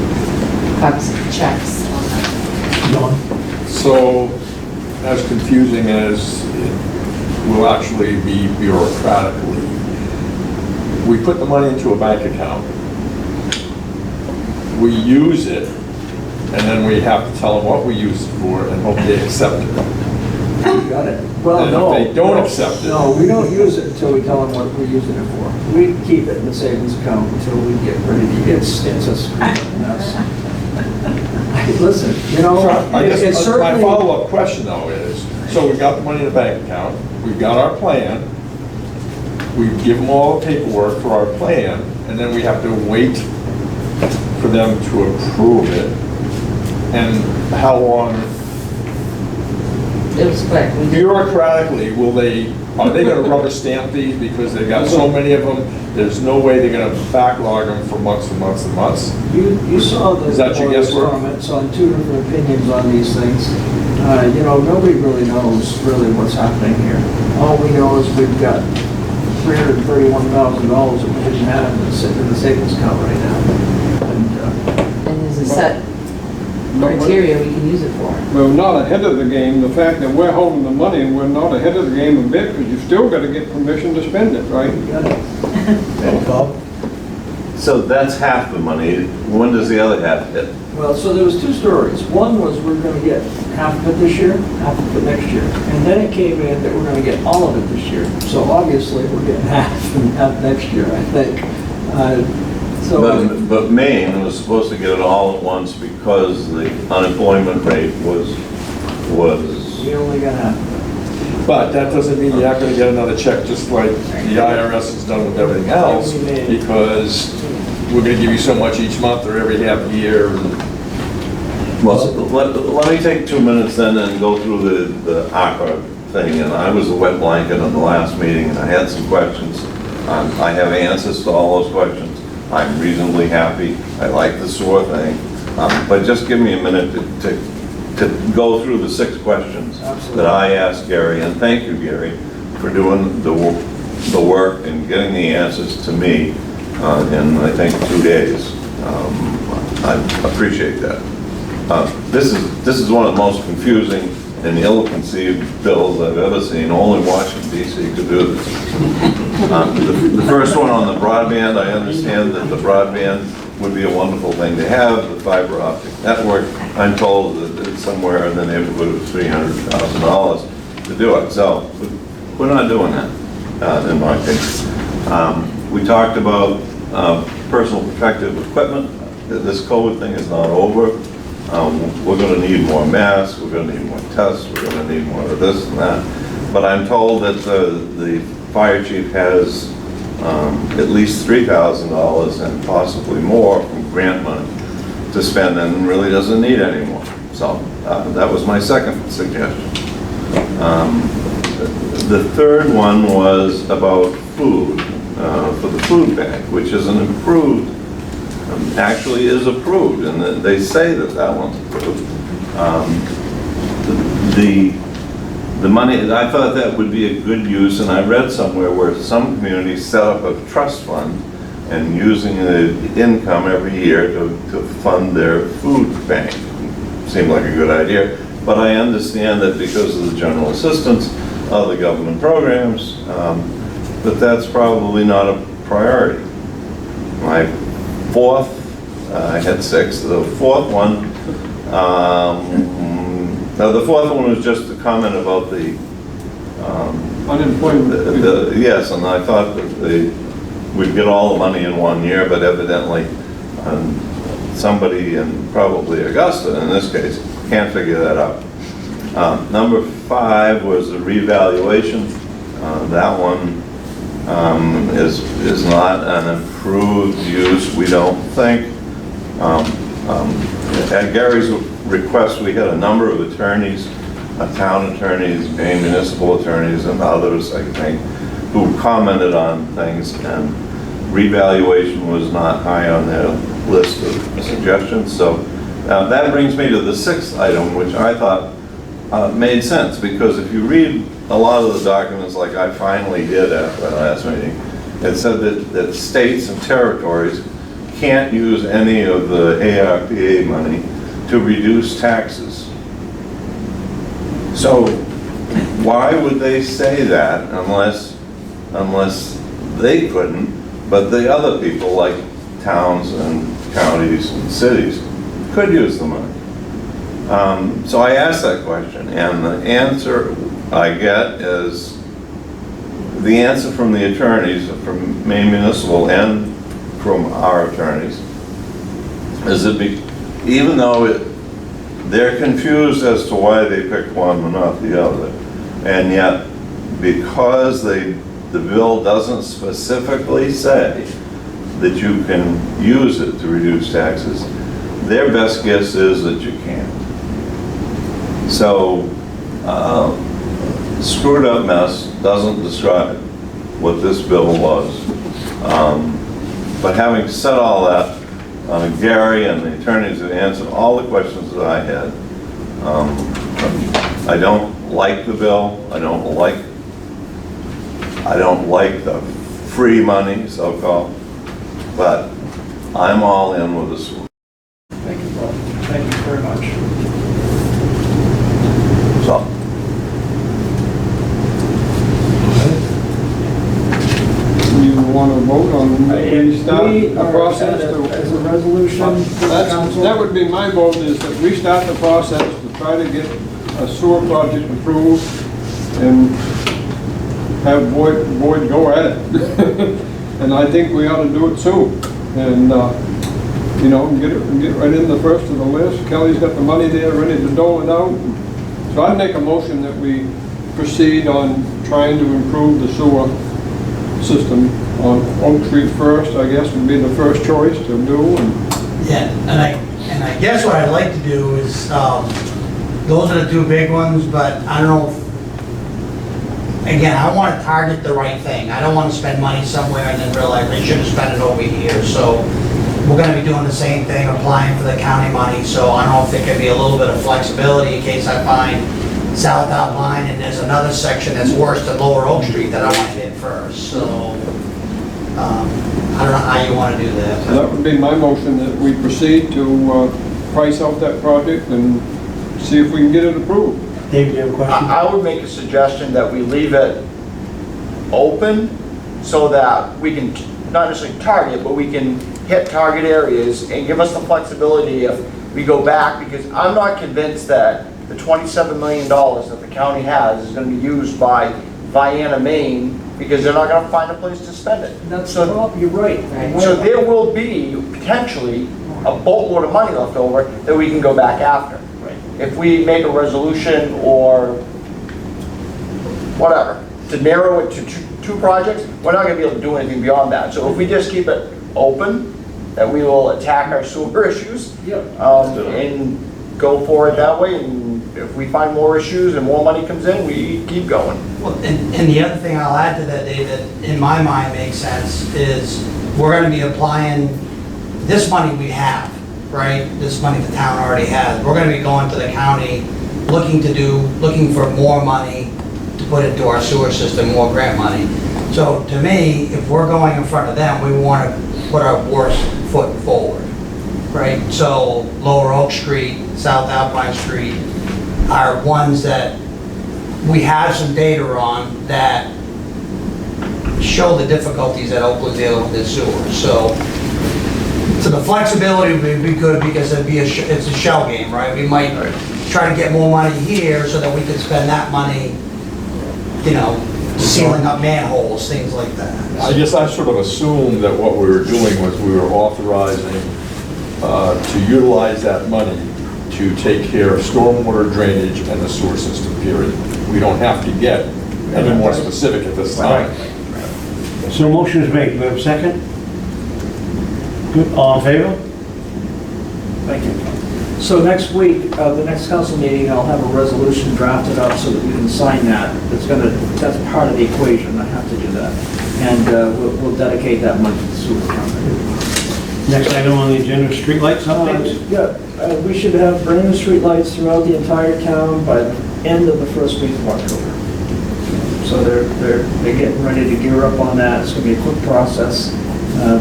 copies of checks, all that. So, as confusing as it will actually be bureaucratically, we put the money into a bank account, we use it, and then we have to tell them what we use it for and hope they accept it. Got it. Well, And no. if they don't no, accept it- No, we don't use it until we tell them what we're using it for. We keep it in the savings account until we get ready to, it's a screwed mess. Listen, you know, I it's guess my certainly. follow-up question though is, so we've got the money in the bank account, we've got our plan, we give them all the paperwork for our plan, and then we have to wait for them to approve it. And how long, It was quick. We did- bureaucratically, are they gonna rubber stamp these because they've got so many of them? There's no way they're gonna backlog them for months and months and months? You saw the Is that your board's guesswork? comments on two different opinions on these things. You know, nobody really knows really what's happening here. All we know is we've got $331,000 that we didn't have that's sitting in the savings account right now. And there's a set criteria we can use it for. We're not ahead of the game, the fact that we're holding the money, and we're not ahead of the game a bit, because you've still got to get permission to spend it, right? Bob? So that's half the money. When does the other half hit? Well, so there was two stories. One was we're gonna get half of it this year, half of it next year. And then it came in that we're gonna get all of it this year. So obviously, we're getting half and half next year, I think. But Maine was supposed to get it all at once because the unemployment rate was, We only got half. But that doesn't mean you're not gonna get another check just like the IRS has done with everything else, because we're gonna give you so much each month or every half year. well, let me take 2 minutes then and go through the ARPA thing. And I was the wet blanket on the last meeting, and I had some questions. I have answers to all those questions. I'm reasonably happy. I like the sewer thing. But just give me a minute to go through the 6 questions that I asked Gary. And thank you, Gary, for doing the work and getting the answers to me in, I think, 2 days. I appreciate that. This is one of the most confusing and ill-conceived bills I've ever seen. Only Washington DC could do this. The first one on the broadband, I understand that the broadband would be a wonderful thing to have, the fiber optic network. I'm told that it's somewhere in the neighborhood of $300,000 to do it. So we're not doing that, in my opinion. We talked about personal protective equipment. This COVID thing is not over. We're going to need more masks, we're going to need more tests, we're going to need more of this and that. But I'm told that the fire chief has at least $3,000 and possibly more from grant money to spend and really doesn't need any more. So that was my second suggestion. The third one was about food, for the food bank, which is an improved, actually is approved, and they say that that one's approved. The money, I thought that would be a good use, and I read somewhere where some communities set up a trust fund and using the income every year to fund their food bank. Seemed like a good idea, but I understand that because of the general assistance of the government programs, that's probably not a priority. My fourth, I had 6, the fourth one, now the fourth one was just a comment about the unemployment. Yes, and I thought that we'd get all the money in 1 year, but evidently somebody in probably Augusta, in this case, can't figure that out. Number 5 was the revaluation. That one is not an improved use, we don't think. At Gary's request, we had a number of attorneys, town attorneys, Maine municipal attorneys, and others, I think, who commented on things, and revaluation was not high on their list of suggestions. So that brings me to the 6th item, which I thought made sense, because if you read a lot of the documents, like I finally did after our last meeting, it said that states and territories can't use any of the ARPA money to reduce taxes. So why would they say that unless they couldn't, but the other people like towns and counties and cities could use the money? So I asked that question, and the answer I get is, the answer from the attorneys, from Maine Municipal and from our attorneys, is that even though they're confused as to why they picked one and not the other, and yet because the bill doesn't specifically say that you can use it to reduce taxes, their best guess is that you can't. So, screwed up mess doesn't describe what this bill was. But having said all that, Gary and the attorneys have answered all the questions that I had. I don't like the bill. I don't like the free money, so-called, but I'm all in with the sewer. Thank you, Bob. Thank you very much. So, You want to vote on restart We the are process? as a resolution for the council. That would be my vote, is that we start the process to try to get a sewer project approved and have Boyd go at it. And I think we ought to do it soon. And, you know, get right in the first of the list. Kelly's got the money there ready to dole it out. So I'd make a motion that we proceed on trying to improve the sewer system on Oak Street first, I guess, would be the first choice to do. Yeah, and I guess what I'd like to do is, those are the 2 big ones, but I don't know, again, I want to target the right thing. I don't want to spend money somewhere and then realize I should have spent it over here. So we're going to be doing the same thing, applying for the county money. So I don't know if there could be a little bit of flexibility in case I find South Outline and there's another section that's worse than Lower Oak Street that I want to hit first. So I don't know how you want to do that. So that would be my motion, that we proceed to price out that project and see if we can get it approved. Dave, do you have a question? I would make a suggestion that we leave it open so that we can, not necessarily target, but we can hit target areas and give us the flexibility if we go back, because I'm not convinced that the $27 million that the county has is going to be used by Vienna, Maine, because they're not going to find a place to spend it. That's the problem, you're right. So there will be potentially a boatload of money left over that we can go back after. If we make a resolution or whatever, to narrow it to two projects, we're not going to be able to do anything beyond that. So if we just keep it open, that we will attack our sewer issues and go for it that way. And if we find more issues and more money comes in, we keep going. Well, and the other thing I'll add to that, Dave, that in my mind makes sense, is we're going to be applying this money we have, right? This money the town already has. We're going to be going to the county looking for more money to put into our sewer system, more grant money. So to me, if we're going in front of them, we want to put our worst foot forward, right? So Lower Oak Street, South Alpine Street are ones that we have some data on that show the difficulties that Oakland dealing with this sewer. So the flexibility would be good, because it's a shell game, right? We might try to get more money here so that we could spend that money, you know, sealing up manholes, things like that. I guess I sort of assumed that what we were doing was we were authorizing to utilize that money to take care of stormwater drainage and the sewer system, period. We don't have to get any more specific at this time. So motion is made, do we have a second? Good, all in favor? Thank you. So next week, the next council meeting, I'll have a resolution drafted up so that we can sign that. That's part of the equation, I have to do that. And we'll dedicate that money to the sewer company. Next item on the agenda, streetlights updates. Yeah, we should have brand new streetlights throughout the entire town by the end of the first week of October. So they're getting ready to gear up on that. It's gonna be a quick process,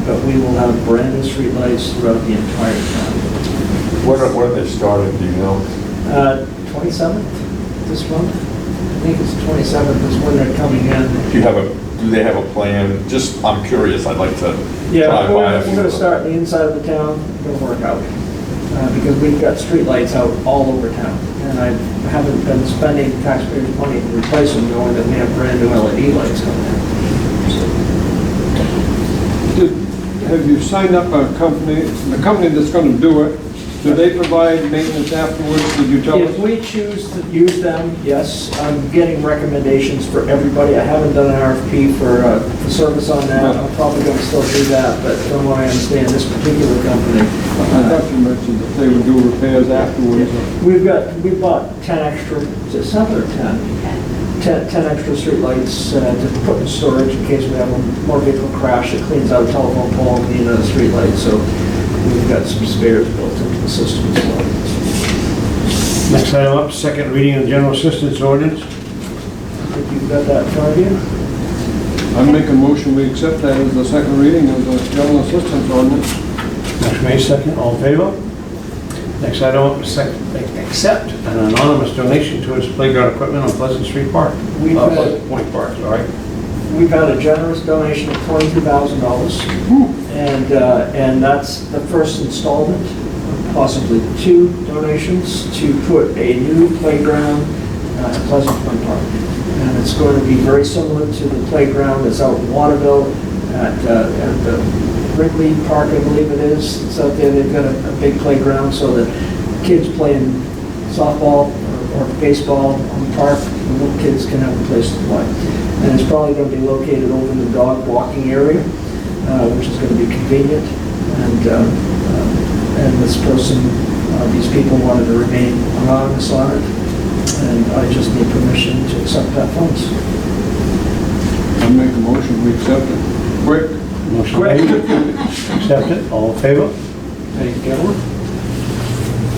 but we will have brand new streetlights throughout the entire town. When are they starting, do you know? 27th this month. I think it's 27th is when they're coming in. Do they have a plan? Just, I'm curious, I'd like to Yeah, drive by. we're going to start in the inside of the town, we're going to work out. Because we've got streetlights out all over town. And I haven't been spending taxpayers' money to replace them, knowing that we have brand new LED lights coming in. Have you signed up a company, the company that's gonna do it, do they provide maintenance afterwards, did you tell us? If we choose to use them, yes, I'm getting recommendations for everybody. I haven't done an RFP for service on that. I'm probably going to still do that, but from what I understand, this particular company. I thought you mentioned that they would do repairs afterwards. We bought 10 extra, is it 7 or 10? 10 extra streetlights to put in storage in case we have a motor vehicle crash that cleans out a telephone pole and we need another streetlight. So we've got some spares built into the system as well. Next item up, second reading of the general assistance ordinance. I think you've got that in front of you. I make a motion, we accept that as the second reading of the general assistance ordinance. Motion made, second, all in favor? Next item up, accept an anonymous donation towards playground equipment on Pleasant Street Park. Pleasant Point Park, sorry. We've had a generous donation of $22,000, and that's the first installment, possibly 2 donations to put a new playground at Pleasant Point Park. And it's going to be very similar to the playground that's out in Waterville at the Wrigley Park, I believe it is. It's out there, they've got a big playground so that kids playing softball or baseball on the park, the little kids can have a place to play. And it's probably going to be located over in the dog walking area, which is going to be convenient. And this person, these people wanted to remain anonymous on it, and I just need permission to accept that funds. I make a motion, we accept it. Quick. Motion made, accept it, all in favor? Thank you, gentlemen.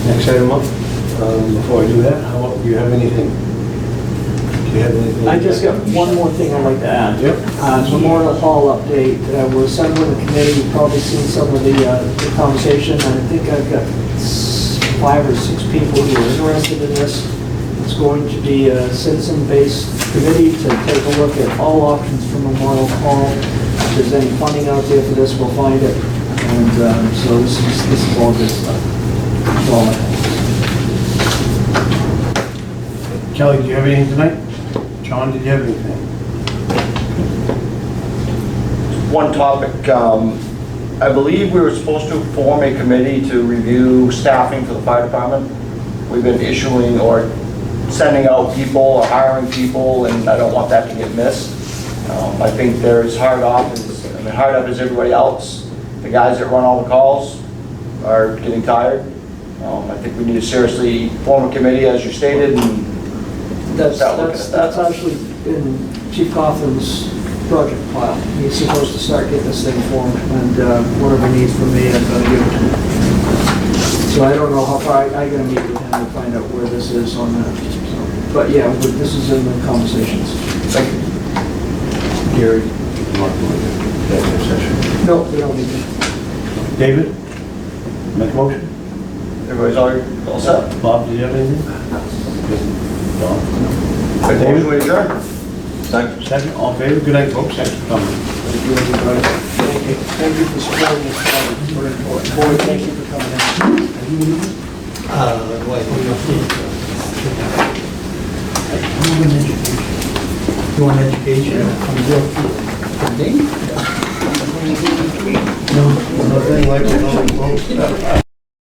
Next item up, before I do that, how about, do you have anything? Do you have anything? I just got one more thing I'd like to add. Yep. Memorial Hall update. We're assembling the committee. You've probably seen some of the conversation. I think I've got 5 or 6 people who are interested in this. It's going to be a citizen-based committee to take a look at all options for Memorial Hall. If there's any funding out there for this, we'll find it. And so this is all good stuff. That's all I have. Kelly, do you have anything tonight? John, did you have anything? One topic, I believe we were supposed to form a committee to review staffing for the fire department. We've been issuing or sending out people or hiring people, and I don't want that to get missed. I think they're as hard up as everybody else. The guys that run all the calls are getting tired. I think we need to seriously form a committee, as you stated, and That's actually in Chief Cawthon's project pile. He's supposed to start getting this thing formed, and whatever he needs from me, I'm gonna give it to him. So I don't know how far, I gotta meet with him to find out where this is on that. So, but yeah, this is in the conversations. thank you. Gary? Mark, executive session. No, we don't need to. David? Make a motion? Everybody's all set? Bob, do you have anything? Don? Make a motion, we adjourn. Second, all in favor? Good night, folks. Thanks for coming. Thank you, everybody. Thank you for supporting this project. It's very important. Boyd, thank you for coming in. You want education? Nothing like a